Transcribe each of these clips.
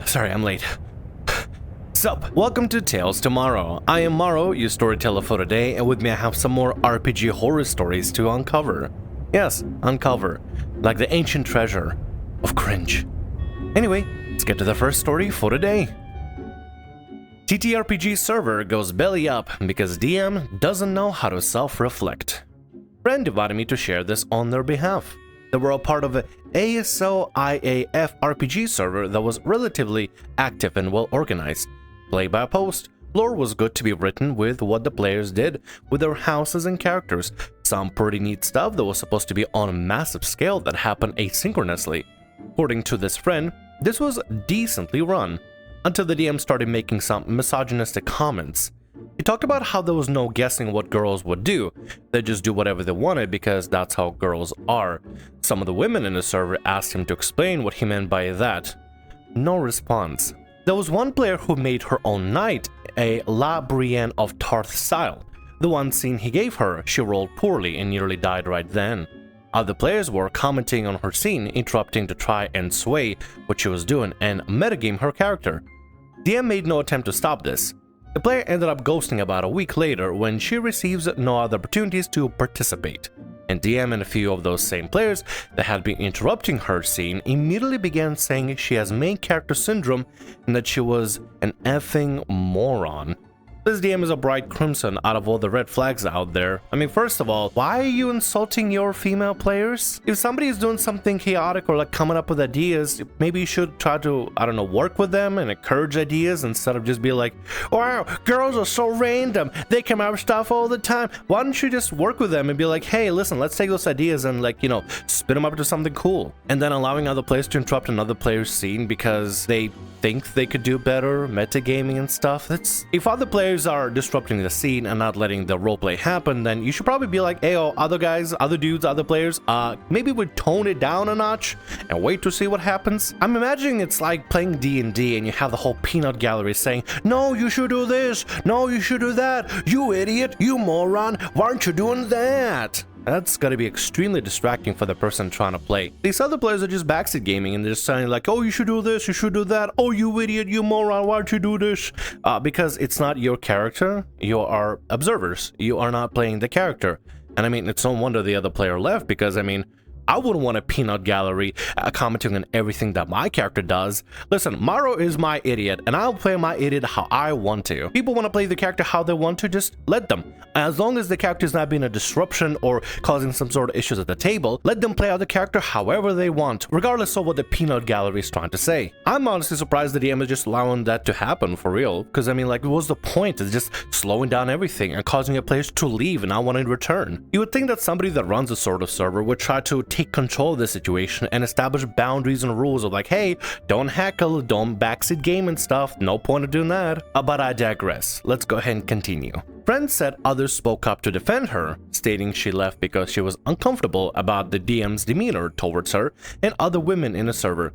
Sorry, I'm late. Sup, welcome to Tales Tomorrow. I am Morrow, your storyteller for today, and with me I have some more RPG horror stories to uncover. Yes, uncover. Like the ancient treasure of cringe. Anyway, let's get to the first story for today. TTRPG server goes belly up because DM doesn't know how to self-reflect. Friend invited me to share this on their behalf. They were a part of a ASO IAF RPG server that was relatively active and well organized. Play by post, lore was good to be written with what the players did with their houses and characters. Some pretty neat stuff that was supposed to be on a massive scale that happened asynchronously. According to this friend, this was decently run, until the DM started making some misogynistic comments. He talked about how there was no guessing what girls would do. They just do whatever they wanted because that's how girls are. Some of the women in the server asked him to explain what he meant by that. No response. There was one player who made her own knight, a La Brienne of Tarth style. The one scene he gave her, she rolled poorly and nearly died right then. Other players were commenting on her scene, interrupting to try and sway what she was doing and metagame her character. DM made no attempt to stop this. The player ended up ghosting about a week later when she receives no other opportunities to participate. And DM and a few of those same players that had been interrupting her scene immediately began saying she has main character syndrome and that she was an effing moron. This DM is a bright crimson out of all the red flags out there. I mean, first of all, why are you insulting your female players? If somebody is doing something chaotic or like coming up with ideas, maybe you should try to, I don't know, work with them and encourage ideas instead of just be like, wow, girls are so random. They come up with stuff all the time. Why don't you just work with them and be like, hey, listen, let's take those ideas and like, you know, spin them up into something cool. And then allowing other players to interrupt another player's scene because they think they could do better, metagaming and stuff. That's if other players are disrupting the scene and not letting the roleplay happen, then you should probably be like, hey, other guys, other dudes, other players, maybe we tone it down a notch and wait to see what happens. I'm imagining it's like playing D&D and you have the whole peanut gallery saying, no, you should do this, no, you should do that, you idiot, you moron, why aren't you doing that? That's gotta be extremely distracting for the person trying to play. These other players are just backseat gaming and they're just saying like, oh, you should do this, you should do that, oh, you idiot, you moron, why don't you do this? Because it's not your character, you are observers, you are not playing the character. And I mean, it's no wonder the other player left because, I mean, I wouldn't want a peanut gallery commenting on everything that my character does. Listen, Morrow is my idiot, and I'll play my idiot how I want to. People want to play the character how they want to, just let them. As long as the character is not being a disruption or causing some sort of issues at the table, let them play out the character however they want, regardless of what the peanut gallery is trying to say. I'm honestly surprised the DM is just allowing that to happen for real, because I mean, like, what's the point? It's just slowing down everything and causing your players to leave and not want to return. You would think that somebody that runs a sort of server would try to take control of the situation and establish boundaries and rules of like, hey, don't heckle, don't backseat game and stuff, no point of doing that. But I digress. Let's go ahead and continue. Friends said others spoke up to defend her, stating she left because she was uncomfortable about the DM's demeanor towards her and other women in the server.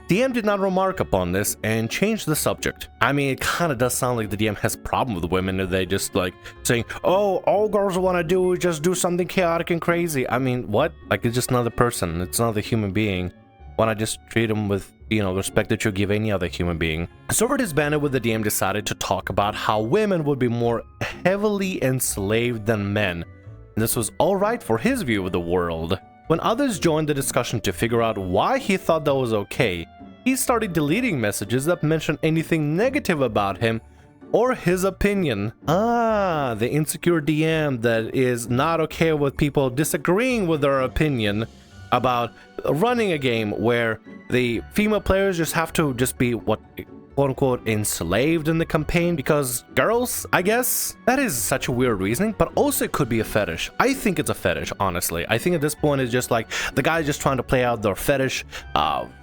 DM did not remark upon this and changed the subject. I mean, it kind of does sound like the DM has a problem with women and they just like saying, oh, all girls want to do is just do something chaotic and crazy. I mean, what? Like, it's just another person. It's another human being. Why not just treat them with, you know, respect that you give any other human being? Server disbanded when the DM decided to talk about how women would be more heavily enslaved than men. And this was all right for his view of the world. When others joined the discussion to figure out why he thought that was okay, he started deleting messages that mentioned anything negative about him or his opinion. The insecure DM that is not okay with people disagreeing with their opinion about running a game where the female players just have to just be what, quote-unquote, enslaved in the campaign because girls, I guess? That is such a weird reasoning, but also it could be a fetish. I think it's a fetish, honestly. I think at this point it's just like the guy's just trying to play out their fetish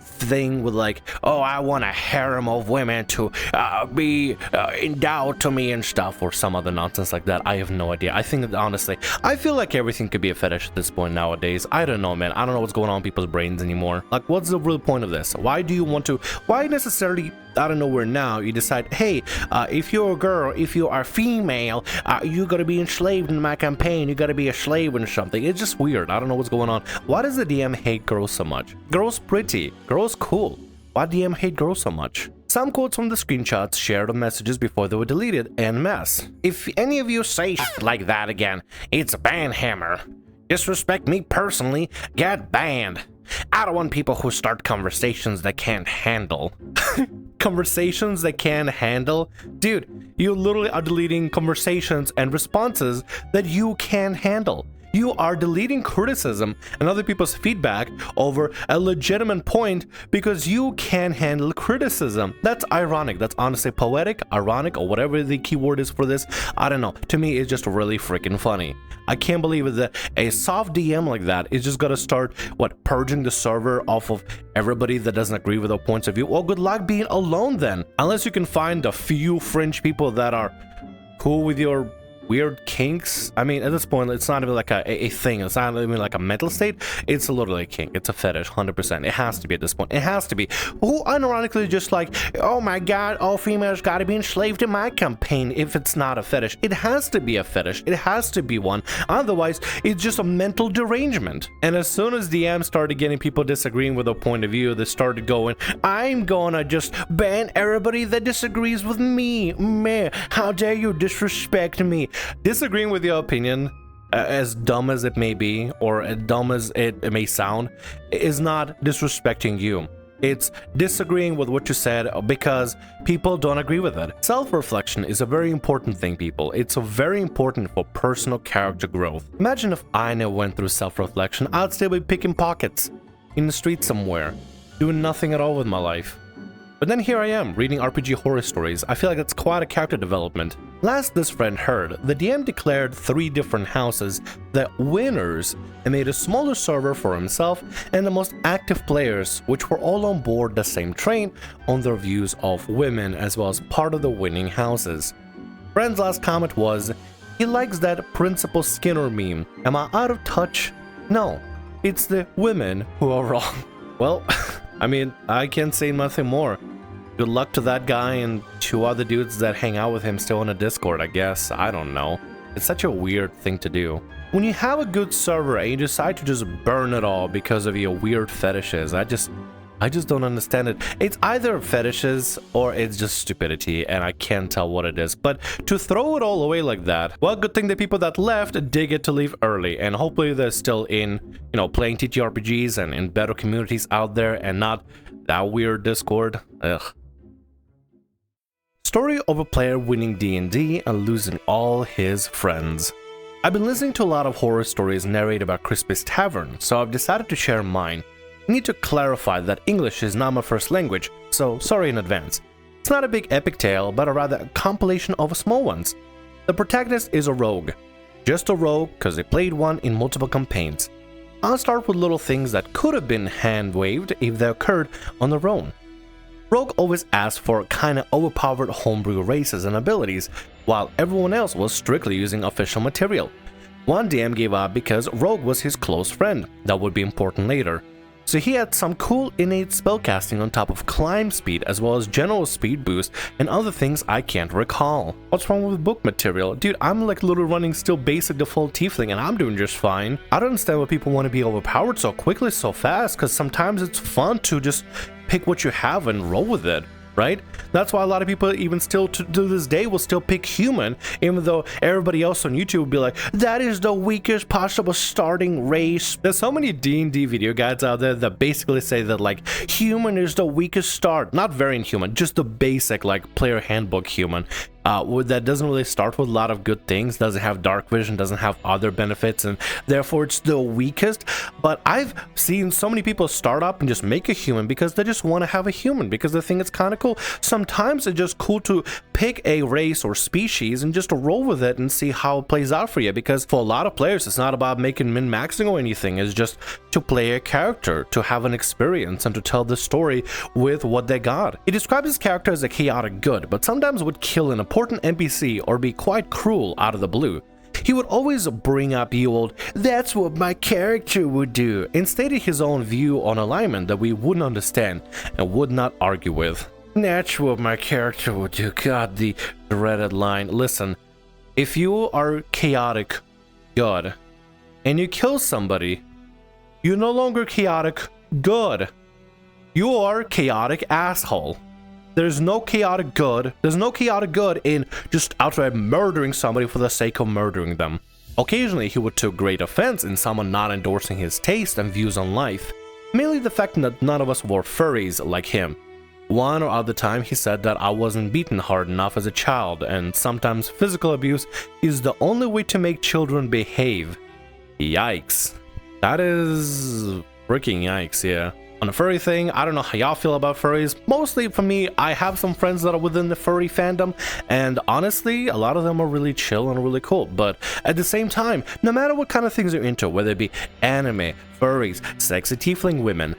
thing with like, oh, I want a harem of women to be endowed to me and stuff, or some other nonsense like that. I have no idea. I think that, honestly, I feel like everything could be a fetish at this point nowadays. I don't know, man. I don't know what's going on in people's brains anymore. Like, what's the real point of this? Why do you want to, why necessarily out of nowhere now you decide, hey, if you're a girl, if you are female, you gotta be enslaved in my campaign, you gotta be a slave and something. It's just weird. I don't know what's going on. Why does the DM hate girls so much? Girls pretty, girls cool. Why DM hate girls so much? Some quotes from the screenshots shared on messages before they were deleted en masse. If any of you say shit like that again, it's a ban hammer. Disrespect me personally, get banned. I don't want people who start conversations they can't handle. Conversations they can't handle? Dude, you literally are deleting conversations and responses that you can't handle. You are deleting criticism and other people's feedback over a legitimate point because you can't handle criticism. That's ironic. That's honestly poetic, ironic, or whatever the keyword is for this. I don't know. To me, it's just really freaking funny. I can't believe that a soft DM like that is just gonna start, purging the server off of everybody that doesn't agree with their points of view. Well, good luck being alone then. Unless you can find a few fringe people that are cool with your weird kinks. I mean, at this point, it's not even like a thing. It's not even like a mental state. It's literally a kink. It's a fetish, 100%. It has to be at this point. It has to be. Who unironically just like, oh my god, all females gotta be enslaved in my campaign if it's not a fetish. It has to be a fetish. It has to be one. Otherwise, it's just a mental derangement. And as soon as DMs started getting people disagreeing with their point of view, they started going, I'm gonna just ban everybody that disagrees with me. Meh, how dare you disrespect me? Disagreeing with your opinion, as dumb as it may be, or as dumb as it may sound, is not disrespecting you. It's disagreeing with what you said because people don't agree with it. Self-reflection is a very important thing, people. It's very important for personal character growth. Imagine if I never went through self-reflection, I'd still be picking pockets in the street somewhere, doing nothing at all with my life. But then here I am, reading RPG horror stories. I feel like that's quite a character development. Last this friend heard, the DM declared 3 different houses the winners and made a smaller server for himself and the most active players, which were all on board the same train on their views of women as well as part of the winning houses. Friend's last comment was, he likes that Principal Skinner meme. Am I out of touch? No, it's the women who are wrong. Well, I mean, I can't say nothing more. Good luck to that guy and 2 other dudes that hang out with him still on a Discord, I guess. I don't know. It's such a weird thing to do. When you have a good server and you decide to just burn it all because of your weird fetishes, I just don't understand it. It's either fetishes or it's just stupidity, and I can't tell what it is. But to throw it all away like that, well, good thing the people that left did get to leave early, and hopefully they're still in, playing TTRPGs and in better communities out there and not that weird Discord. Ugh. Story of a player winning D&D and losing all his friends. I've been listening to a lot of horror stories narrated about Crispy's Tavern, so I've decided to share mine. I need to clarify that English is not my first language, so sorry in advance. It's not a big epic tale, but rather a compilation of small ones. The protagonist is a rogue. Just a rogue because they played one in multiple campaigns. I'll start with little things that could have been hand-waved if they occurred on their own. Rogue always asked for kinda overpowered homebrew races and abilities, while everyone else was strictly using official material. One DM gave up because Rogue was his close friend, that would be important later. So he had some cool innate spellcasting on top of climb speed as well as general speed boost and other things I can't recall. What's wrong with book material? Dude, I'm like literally running still basic default tiefling and I'm doing just fine. I don't understand why people want to be overpowered so quickly so fast, because sometimes it's fun to just pick what you have and roll with it. Right? That's why a lot of people even still to this day will still pick human, even though everybody else on YouTube will be like, that is the weakest possible starting race. There's so many D&D video guides out there that basically say that like human is the weakest start. Not variant human, just the basic like player handbook human. That doesn't really start with a lot of good things, doesn't have dark vision, doesn't have other benefits, and therefore it's the weakest. But I've seen so many people start up and just make a human because they just want to have a human, because they think it's kind of cool. Sometimes it's just cool to pick a race or species and just roll with it and see how it plays out for you, because for a lot of players it's not about making min-maxing or anything, it's just to play a character, to have an experience, and to tell the story with what they got. He describes his character as a chaotic good, but sometimes would kill an important NPC or be quite cruel out of the blue. He would always bring up the old, that's what my character would do, and stated his own view on alignment that we wouldn't understand and would not argue with. That's what my character would do. God, the dreaded line. Listen, if you are chaotic good and you kill somebody, you're no longer chaotic good. You are chaotic asshole. There's no chaotic good. There's no chaotic good in just outright murdering somebody for the sake of murdering them. Occasionally, he would take great offense in someone not endorsing his taste and views on life. Mainly the fact that none of us were furries like him. One or other time he said that I wasn't beaten hard enough as a child, and sometimes physical abuse is the only way to make children behave. Yikes. That is freaking yikes, yeah. On the furry thing, I don't know how y'all feel about furries. Mostly for me, I have some friends that are within the furry fandom, and honestly, a lot of them are really chill and really cool. But at the same time, no matter what kind of things you're into, whether it be anime, furries, sexy tiefling women,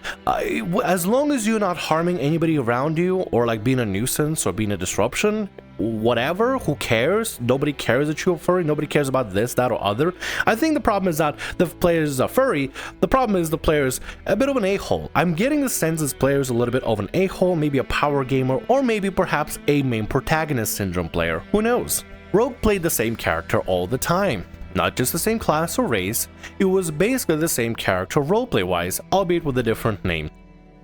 as long as you're not harming anybody around you, or like being a nuisance or being a disruption, whatever, who cares? Nobody cares that you're furry, nobody cares about this, that, or other. I think the problem is not the players are furry, the problem is the player's a bit of an a-hole. I'm getting the sense this player's a little bit of an a-hole, maybe a power gamer, or maybe perhaps a main protagonist syndrome player, who knows? Rogue played the same character all the time. Not just the same class or race, it was basically the same character roleplay-wise, albeit with a different name.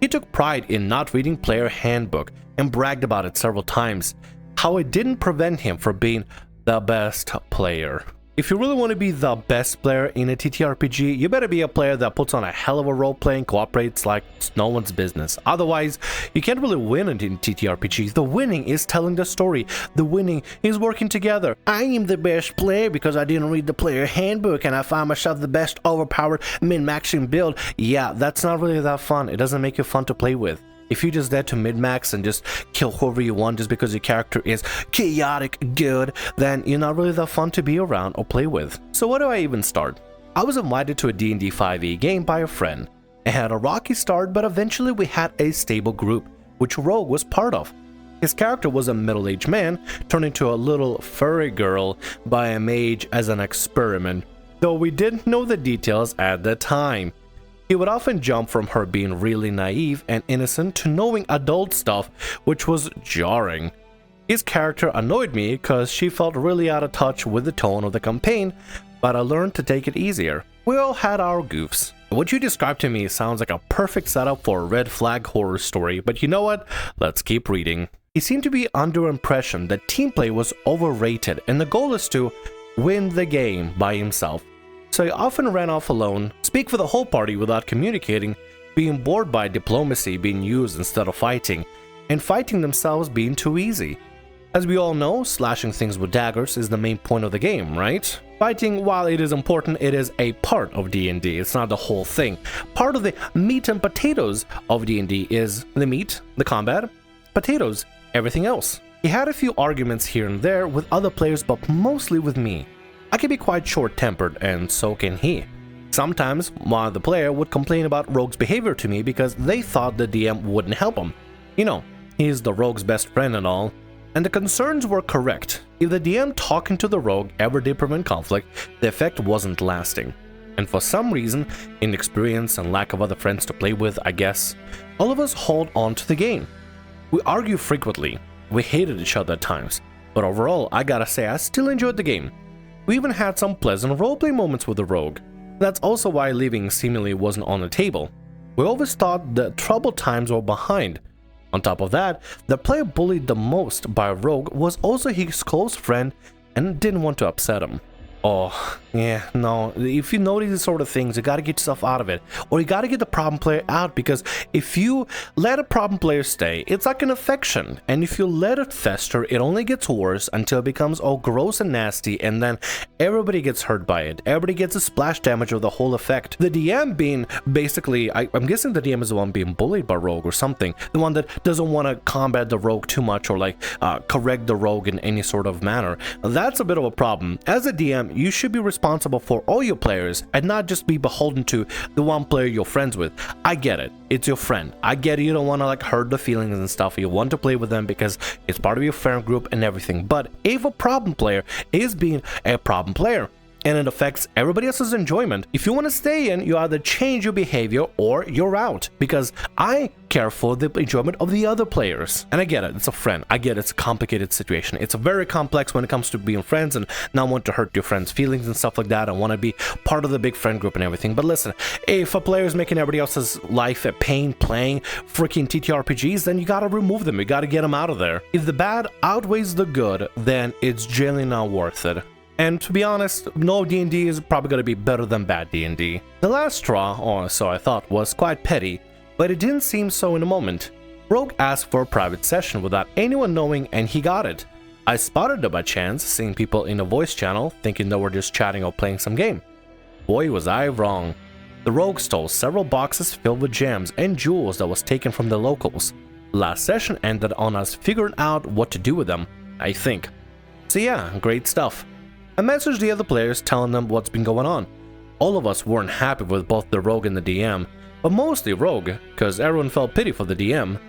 He took pride in not reading player handbook and bragged about it several times, how it didn't prevent him from being the best player. If you really want to be the best player in a TTRPG, you better be a player that puts on a hell of a role-play and cooperates like it's no one's business. Otherwise, you can't really win in TTRPG. The winning is telling the story. The winning is working together. I am the best player because I didn't read the player handbook and I found myself the best overpowered min-maxing build. Yeah, that's not really that fun. It doesn't make it fun to play with. If you're just there to min-max and just kill whoever you want just because your character is chaotic good, then you're not really that fun to be around or play with. So where do I even start? I was invited to a D&D 5e game by a friend. It had a rocky start, but eventually we had a stable group, which Rogue was part of. His character was a middle-aged man turned into a little furry girl by a mage as an experiment, though we didn't know the details at the time. He would often jump from her being really naive and innocent to knowing adult stuff, which was jarring. His character annoyed me because she felt really out of touch with the tone of the campaign, but I learned to take it easier. We all had our goofs. What you described to me sounds like a perfect setup for a red flag horror story, but you know what? Let's keep reading. He seemed to be under impression that team play was overrated and the goal is to win the game by himself. So he often ran off alone, speak for the whole party without communicating, being bored by diplomacy being used instead of fighting, and fighting themselves being too easy. As we all know, slashing things with daggers is the main point of the game, right? Fighting, while it is important, it is a part of D&D, it's not the whole thing. Part of the meat and potatoes of D&D is the meat, the combat, potatoes, everything else. He had a few arguments here and there with other players, but mostly with me. I can be quite short-tempered, and so can he. Sometimes, one of the player would complain about Rogue's behavior to me because they thought the DM wouldn't help him. You know, he's the Rogue's best friend and all. And the concerns were correct. If the DM talking to the Rogue ever did prevent conflict, the effect wasn't lasting. And for some reason, inexperience and lack of other friends to play with, I guess, all of us hold on to the game. We argue frequently. We hated each other at times. But overall, I gotta say I still enjoyed the game. We even had some pleasant roleplay moments with the Rogue. That's also why leaving seemingly wasn't on the table. We always thought the troubled times were behind. On top of that, the player bullied the most by Rogue was also his close friend and didn't want to upset him. Oh, yeah, no, if you know these sort of things, you gotta get yourself out of it. Or you gotta get the problem player out, because if you let a problem player stay, it's like an infection. And if you let it fester, it only gets worse until it becomes all gross and nasty, and then everybody gets hurt by it. Everybody gets a splash damage of the whole effect. The DM being basically, I'm guessing the DM is the one being bullied by Rogue or something. The one that doesn't want to combat the Rogue too much or like correct the Rogue in any sort of manner. That's a bit of a problem. As a DM, you should be responsible for all your players and not just be beholden to the one player you're friends with. I get it. It's your friend. I get it. You don't want to like hurt the feelings and stuff. You want to play with them because it's part of your friend group and everything. But if a problem player is being a problem player and it affects everybody else's enjoyment. If you want to stay in, you either change your behavior or you're out, because I care for the enjoyment of the other players. And I get it, it's a friend. I get it's a complicated situation. It's very complex when it comes to being friends and not want to hurt your friends' feelings and stuff like that. I want to be part of the big friend group and everything. But listen, if a player is making everybody else's life a pain playing freaking TTRPGs, then you gotta remove them. You gotta get them out of there. If the bad outweighs the good, then it's generally not worth it. And to be honest, no D&D is probably going to be better than bad D&D. The last straw, or so I thought, was quite petty, but it didn't seem so in a moment. Rogue asked for a private session without anyone knowing, and he got it. I spotted it by chance, seeing people in a voice channel, thinking they were just chatting or playing some game. Boy, was I wrong. The Rogue stole several boxes filled with gems and jewels that was taken from the locals. Last session ended on us figuring out what to do with them, I think. So yeah, great stuff. I messaged the other players telling them what's been going on. All of us weren't happy with both the Rogue and the DM, but mostly Rogue, cause everyone felt pity for the DM.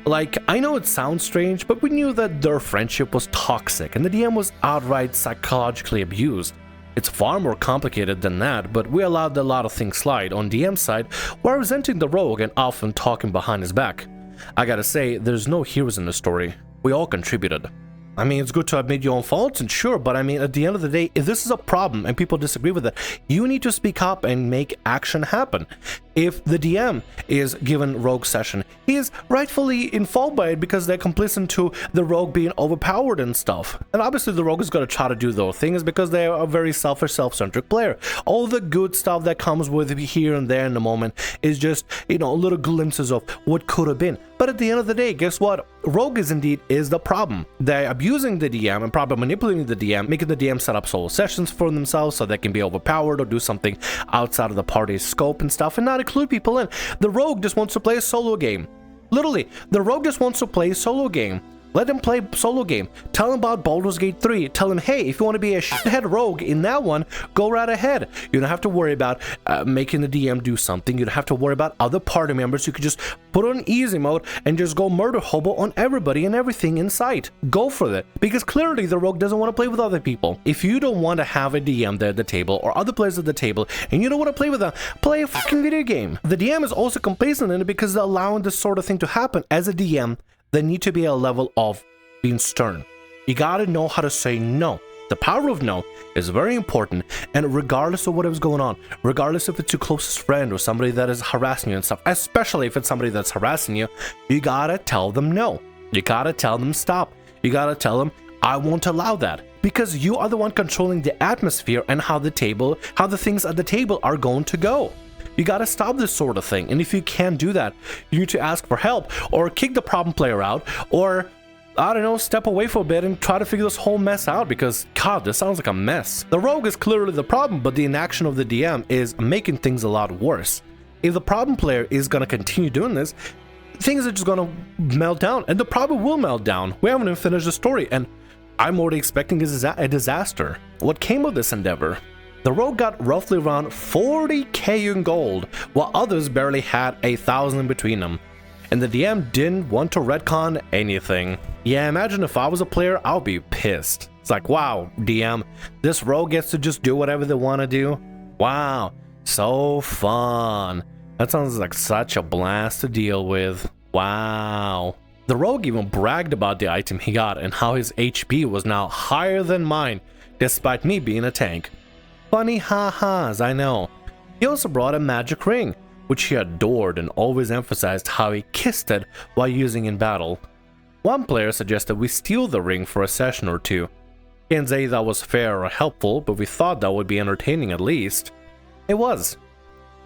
Like, I know it sounds strange, but we knew that their friendship was toxic and the DM was outright psychologically abused. It's far more complicated than that, but we allowed a lot of things slide on DM's side while resenting the Rogue and often talking behind his back. I gotta say, there's no heroes in the story. We all contributed. I mean, it's good to admit your own faults, and sure, but I mean, at the end of the day, if this is a problem and people disagree with it, you need to speak up and make action happen. If the DM is given Rogue session, he is rightfully involved by it because they're complicit to the Rogue being overpowered and stuff. And obviously the Rogue is going to try to do those things because they're a very selfish, self-centric player. All the good stuff that comes with here and there in the moment is just, you know, little glimpses of what could have been. But at the end of the day, guess what? Rogue is the problem. They're abusing the DM and probably manipulating the DM, making the DM set up solo sessions for themselves so they can be overpowered or do something outside of the party's scope and stuff and not include people in. The Rogue just wants to play a solo game. Literally, the Rogue just wants to play a solo game. Let him play solo game. Tell him about Baldur's Gate 3. Tell him, hey, if you want to be a shithead rogue in that one, go right ahead. You don't have to worry about making the DM do something. You don't have to worry about other party members. You could just put on easy mode and just go murder hobo on everybody and everything in sight. Go for it. Because clearly the rogue doesn't want to play with other people. If you don't want to have a DM there at the table or other players at the table and you don't want to play with them, play a fucking video game. The DM is also complacent in it because they're allowing this sort of thing to happen. As a DM, there need to be a level of being stern. You gotta know how to say no. The power of no is very important, and regardless of whatever's going on, regardless if it's your closest friend or somebody that is harassing you and stuff, especially if it's somebody that's harassing you, you gotta tell them no. You gotta tell them stop. You gotta tell them, I won't allow that. Because you are the one controlling the atmosphere and how the things at the table are going to go. You gotta stop this sort of thing, and if you can't do that, you need to ask for help, or kick the problem player out, or, I don't know, step away for a bit and try to figure this whole mess out, because, God, this sounds like a mess. The rogue is clearly the problem, but the inaction of the DM is making things a lot worse. If the problem player is gonna continue doing this, things are just gonna melt down, and the problem will melt down. We haven't even finished the story, and I'm already expecting a disaster. What came of this endeavor? The rogue got roughly around 40k in gold, while others barely had 1,000 between them. And the DM didn't want to retcon anything. Yeah, imagine if I was a player, I'll be pissed. It's like, wow, DM, this rogue gets to just do whatever they want to do? Wow, so fun. That sounds like such a blast to deal with. Wow. The rogue even bragged about the item he got and how his HP was now higher than mine, despite me being a tank. Funny ha-has, I know. He also brought a magic ring, which he adored and always emphasized how he kissed it while using in battle. One player suggested we steal the ring for a session or two. Can't say that was fair or helpful, but we thought that would be entertaining at least. It was.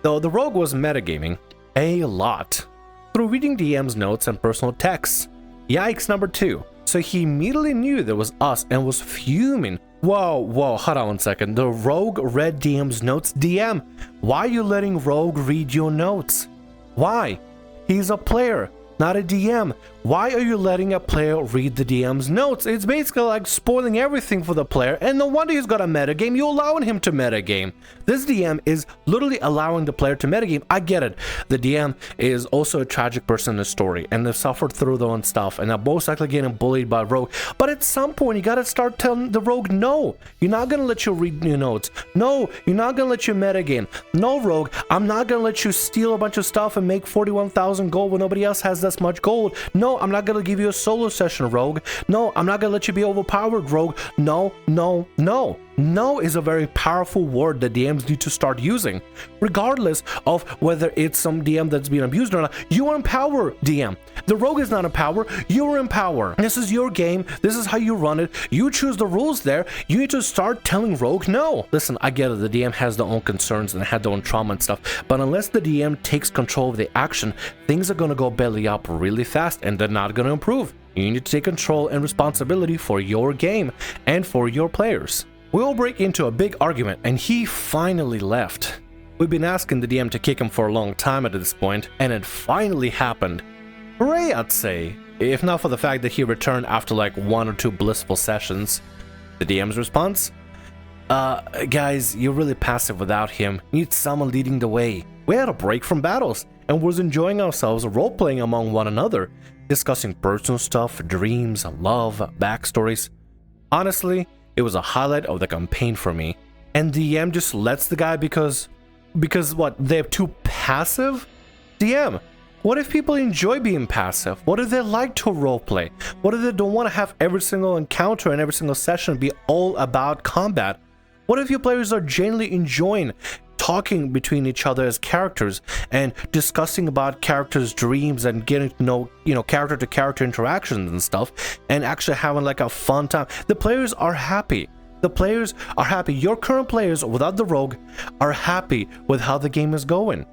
Though the rogue was metagaming a lot, through reading DM's notes and personal texts. Yikes number 2. So he immediately knew there was us and was fuming. Whoa, hold on one second. The rogue read DM's notes? DM, why are you letting rogue read your notes? Why? He's a player. not a DM. Why are you letting a player read the DM's notes? It's basically like spoiling everything for the player, and no wonder he's got a metagame. You're allowing him to metagame. This DM is literally allowing the player to metagame. I get it. The DM is also a tragic person in the story, and they've suffered through their own stuff, and are most likely getting bullied by Rogue. But at some point, you gotta start telling the Rogue, no, you're not gonna let you read your notes. No, you're not gonna let you metagame. No, Rogue, I'm not gonna let you steal a bunch of stuff and make 41,000 gold when nobody else has this much gold. No, I'm not gonna give you a solo session, Rogue. No, I'm not gonna let you be overpowered, Rogue. No, no, no. No is a very powerful word that DMs need to start using. Regardless of whether it's some DM that's being abused or not, you are in power, DM. The Rogue is not in power, you're in power. This is your game, this is how you run it, you choose the rules there, you need to start telling Rogue no. Listen, I get it, the DM has their own concerns and had their own trauma and stuff, but unless the DM takes control of the action, things are gonna go belly up really fast and they're not gonna improve. You need to take control and responsibility for your game and for your players. We all break into a big argument and he finally left. We've been asking the DM to kick him for a long time at this point, and it finally happened. Hooray, I'd say, if not for the fact that he returned after like 1 or 2 blissful sessions. The DM's response? Guys, you're really passive without him. You need someone leading the way. We had a break from battles and was enjoying ourselves role-playing among one another, discussing personal stuff, dreams, love, backstories. Honestly, it was a highlight of the campaign for me. And DM just lets the guy because what, they're too passive? DM, what if people enjoy being passive? What if they like to roleplay? What if they don't want to have every single encounter and every single session be all about combat? What if your players are genuinely enjoying talking between each other as characters and discussing about characters' dreams and getting to know, character to character interactions and stuff, and actually having like a fun time? The players are happy. The players are happy. Your current players, without the Rogue, are happy with how the game is going.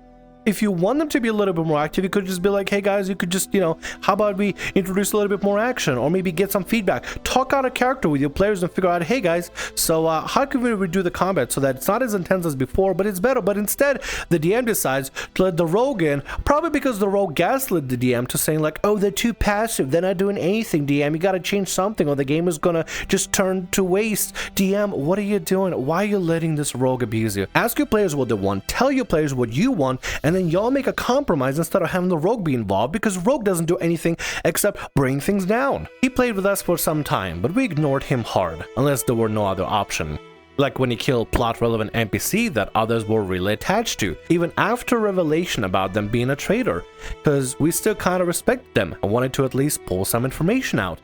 If you want them to be a little bit more active, you could just be like, hey guys, you could just, how about we introduce a little bit more action, or maybe get some feedback. Talk out a character with your players and figure out, hey guys, so how can we redo the combat so that it's not as intense as before, but it's better. But instead, the DM decides to let the Rogue in, probably because the Rogue gaslit the DM to saying like, oh, they're too passive, they're not doing anything, DM, you gotta change something or the game is gonna just turn to waste. DM, what are you doing? Why are you letting this Rogue abuse you? Ask your players what they want, tell your players what you want, and then y'all make a compromise instead of having the Rogue be involved, because Rogue doesn't do anything except bring things down. He played with us for some time, but we ignored him hard, unless there were no other option. Like when he killed plot-relevant NPC that others were really attached to, even after revelation about them being a traitor, because we still kind of respected them and wanted to at least pull some information out.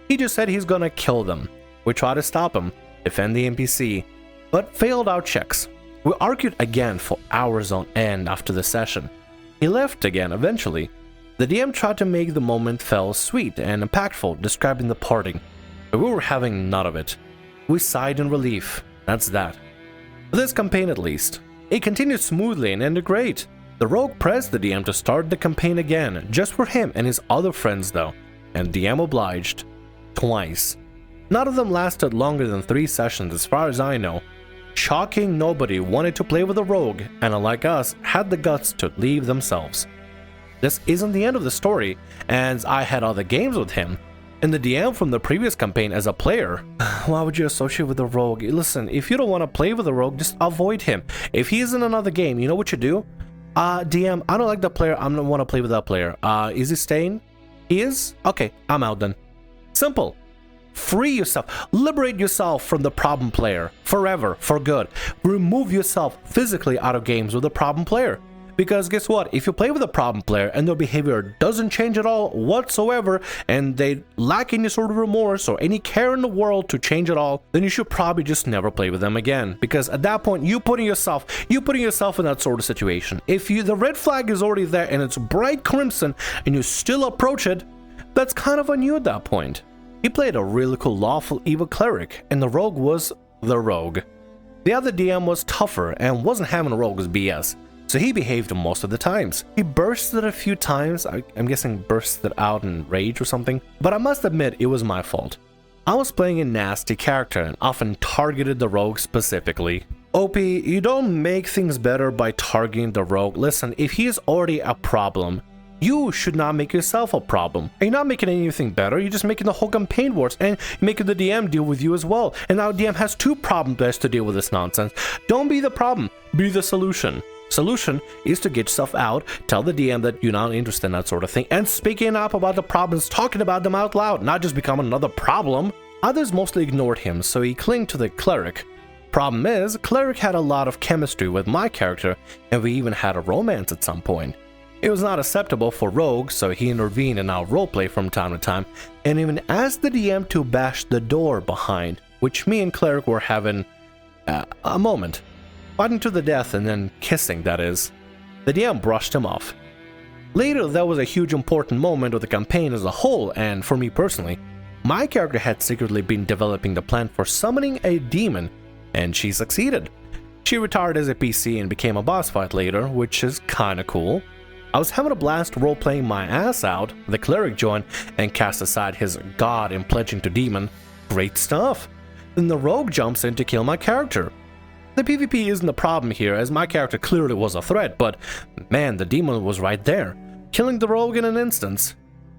He just said he's gonna kill them. We tried to stop him, defend the NPC, but failed our checks. We argued again for hours on end after the session. He left again eventually. The DM tried to make the moment feel sweet and impactful, describing the parting, but we were having none of it. We sighed in relief. That's that. For this campaign at least. It continued smoothly and ended great. The Rogue pressed the DM to start the campaign again, just for him and his other friends though, and DM obliged. Twice. None of them lasted longer than 3 sessions as far as I know. Shocking, nobody wanted to play with the Rogue, and unlike us, had the guts to leave themselves. This isn't the end of the story, as I had other games with him, and the DM from the previous campaign as a player. Why would you associate with the Rogue? Listen, if you don't want to play with the Rogue, just avoid him. If he's in another game, you know what you do? DM, I don't like that player, I don't want to play with that player. Is he staying? He is? Okay, I'm out then. Simple. Free yourself, liberate yourself from the problem player, forever, for good. Remove yourself physically out of games with a problem player. Because guess what, if you play with a problem player and their behavior doesn't change at all whatsoever, and they lack any sort of remorse or any care in the world to change at all, then you should probably just never play with them again. Because at that point, you're putting yourself in that sort of situation. If the red flag is already there and it's bright crimson and you still approach it, that's kind of on you at that point. He played a really cool lawful evil cleric, and the Rogue was the Rogue. The other DM was tougher and wasn't having a Rogue's BS, so he behaved most of the times. He bursted a few times, I'm guessing bursted out in rage or something, but I must admit it was my fault. I was playing a nasty character and often targeted the Rogue specifically. OP, you don't make things better by targeting the Rogue. Listen, if he is already a problem, You should not make yourself a problem. And you're not making anything better, you're just making the whole campaign worse, and making the DM deal with you as well. And now DM has 2 problem players to deal with this nonsense. Don't be the problem, be the solution. Solution is to get stuff out, tell the DM that you're not interested in that sort of thing, and speaking up about the problems, talking about them out loud, not just become another problem. Others mostly ignored him, so he clung to the cleric. Problem is, cleric had a lot of chemistry with my character, and we even had a romance at some point. It was not acceptable for rogue, so he intervened in our roleplay from time to time, and even asked the DM to bash the door behind, which me and cleric were having a moment. Fighting to the death and then kissing, that is. The DM brushed him off. Later, that was a huge important moment of the campaign as a whole, and for me personally, my character had secretly been developing the plan for summoning a demon, and she succeeded. She retired as a PC and became a boss fight later, which is kinda cool. I was having a blast role-playing my ass out, the cleric joined and cast aside his god in pledging to demon. Great stuff. Then the rogue jumps in to kill my character. The PvP isn't the problem here, as my character clearly was a threat, but man, the demon was right there, killing the rogue in an instance.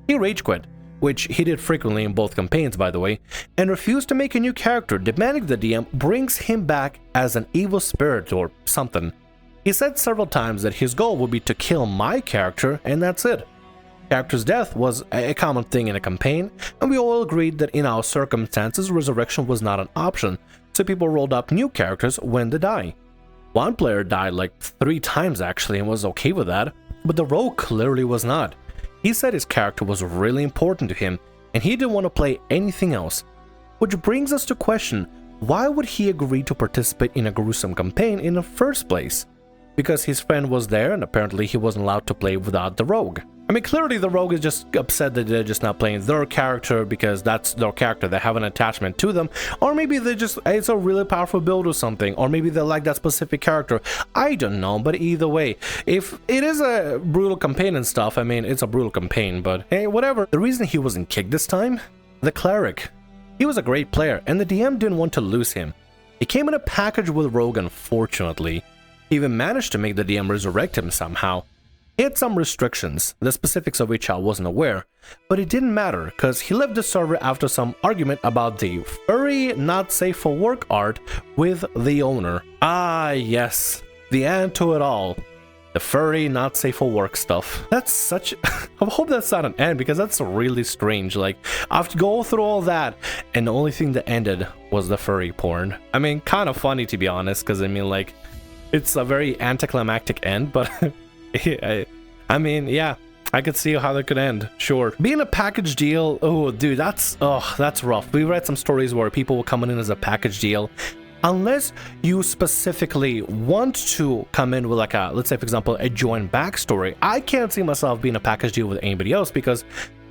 He rage quit, which he did frequently in both campaigns by the way, and refused to make a new character, demanding the DM brings him back as an evil spirit or something. He said several times that his goal would be to kill my character, and that's it. Character's death was a common thing in a campaign, and we all agreed that in our circumstances resurrection was not an option, so people rolled up new characters when they die. One player died like 3 times actually and was okay with that, but the rogue clearly was not. He said his character was really important to him, and he didn't want to play anything else. Which brings us to question, why would he agree to participate in a gruesome campaign in the first place? Because his friend was there and apparently he wasn't allowed to play without the rogue. I mean, clearly the rogue is just upset that they're just not playing their character because that's their character, they have an attachment to them, or maybe they just, it's a really powerful build or something, or maybe they like that specific character. I don't know, but either way, if it is a brutal campaign and stuff, I mean, it's a brutal campaign, but hey, whatever. The reason he wasn't kicked this time? The cleric. He was a great player, and the DM didn't want to lose him. He came in a package with rogue, unfortunately. He even managed to make the DM resurrect him somehow. He had some restrictions, the specifics of which I wasn't aware, but it didn't matter because he left the server after some argument about the furry not safe for work art with the owner. Ah yes, the end to it all. The furry not safe for work stuff. That's such... I hope that's not an end because that's really strange. Like, I have to go through all that and the only thing that ended was the furry porn. I mean, kind of funny to be honest, because I mean like, it's a very anticlimactic end, but I mean, yeah, I could see how that could end, sure. Being a package deal, oh dude, that's rough. We read some stories where people were coming in as a package deal. Unless you specifically want to come in with like a, let's say for example, a joint backstory, I can't see myself being a package deal with anybody else because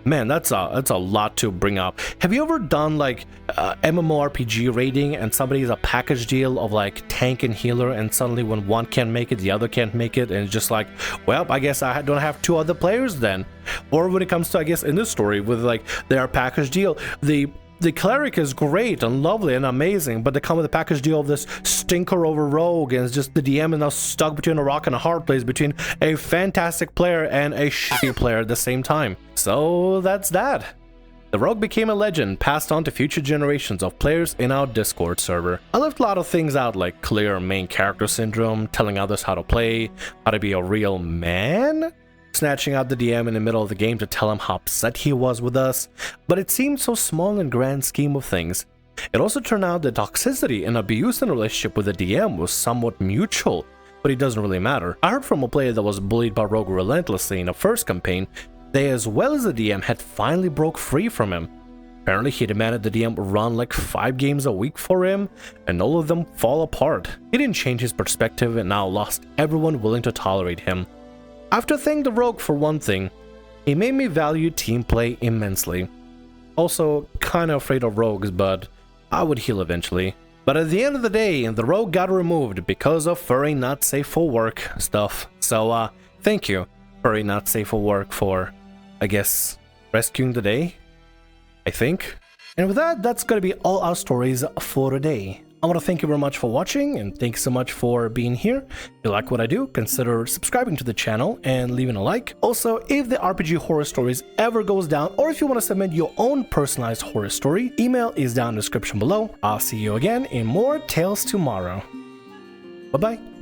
man, that's a lot to bring up. Have you ever done like MMORPG raiding and somebody's a package deal of like tank and healer, and suddenly when one can't make it, the other can't make it, and it's just like, well, I guess I don't have 2 other players then. Or when it comes to, I guess in this story with like their package deal, the cleric is great and lovely and amazing, but they come with a package deal of this stinker over rogue, and it's just the DM is now stuck between a rock and a hard place, between a fantastic player and a shitty player at the same time. So that's that. The rogue became a legend, passed on to future generations of players in our Discord server. I left a lot of things out like clear main character syndrome, telling others how to play, how to be a real man, snatching out the DM in the middle of the game to tell him how upset he was with us, but it seemed so small in grand scheme of things. It also turned out that toxicity and abuse in a relationship with the DM was somewhat mutual, but it doesn't really matter. I heard from a player that was bullied by rogue relentlessly in the first campaign, they as well as the DM had finally broke free from him. Apparently he demanded the DM run like 5 games a week for him, and all of them fall apart. He didn't change his perspective and now lost everyone willing to tolerate him. I have to thank the rogue for one thing, he made me value team play immensely. Also, kinda afraid of rogues, but I would heal eventually. But at the end of the day, the rogue got removed because of furry not safe for work stuff. So, thank you, furry not safe for work, for, I guess, rescuing the day, I think. And with that, that's gonna be all our stories for today. I want to thank you very much for watching, and thanks so much for being here. If you like what I do, consider subscribing to the channel and leaving a like. Also, if the RPG Horror Stories ever goes down, or if you want to submit your own personalized horror story, email is down in the description below. I'll see you again in more Tales Tomorrow. Bye-bye.